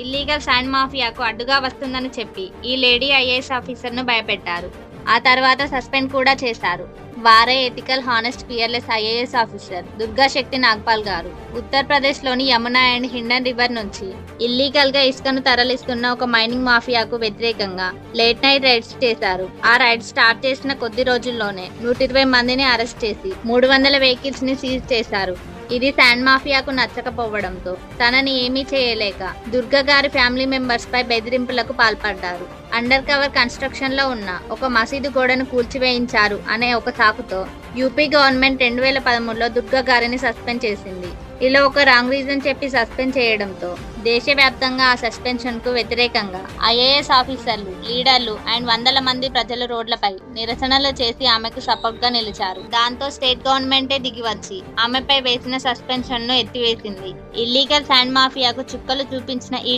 Illegal sand మాఫియాకు అడ్డుగా వస్తుందని చెప్పి ఈ లేడీ ఐఏఎస్ ఆఫీసర్ను భయపెట్టారు. ఆ తర్వాత సస్పెండ్ కూడా చేశారు. వారే ethical, honest, fearless IAS officer Durga Shakti Nagpal garu. ఉత్తరప్రదేశ్లోని యమునా అండ్ హిండన్ రివర్ నుంచి ఇల్లీగల్గా ఇసుకను తరలిస్తున్న ఒక మైనింగ్ మాఫియాకు వ్యతిరేకంగా లేట్ నైట్ రైడ్స్ చేశారు. ఆ రైడ్ స్టార్ట్ చేసిన కొద్ది రోజుల్లోనే 120 మందిని అరెస్ట్ చేసి 300 వెహికల్స్ ని సీజ్ చేశారు. ఇది శాండ్ మాఫియాకు నచ్చకపోవడంతో తనని ఏమీ చేయలేక దుర్గా గారి ఫ్యామిలీ మెంబర్స్ పై బెదిరింపులకు పాల్పడ్డారు. అండర్ కవర్ కన్స్ట్రక్షన్ లో ఉన్న ఒక మసీదు గోడను కూల్చివేయించారు అనే ఒక సాకుతో యూపీ గవర్నమెంట్ 2013లో దుర్గా గారిని సస్పెండ్ చేసింది. ఇలా ఒక రాంగ్ రీజన్ చెప్పి సస్పెండ్ చేయడంతో దేశవ్యాప్తంగా ఆ సస్పెన్షన్ కు వ్యతిరేకంగా ఐఏఎస్ ఆఫీసర్లు, లీడర్లు అండ్ వందల మంది ప్రజలు రోడ్లపై నిరసనలు చేసి ఆమెకు సపోర్ట్ గా నిలిచారు. దాంతో స్టేట్ గవర్నమెంటే దిగివచ్చి ఆమెపై వేసిన సస్పెన్షన్ ను ఎత్తివేసింది. ఇల్లీగల్ శాండ్ మాఫియాకు చుక్కలు చూపించిన ఈ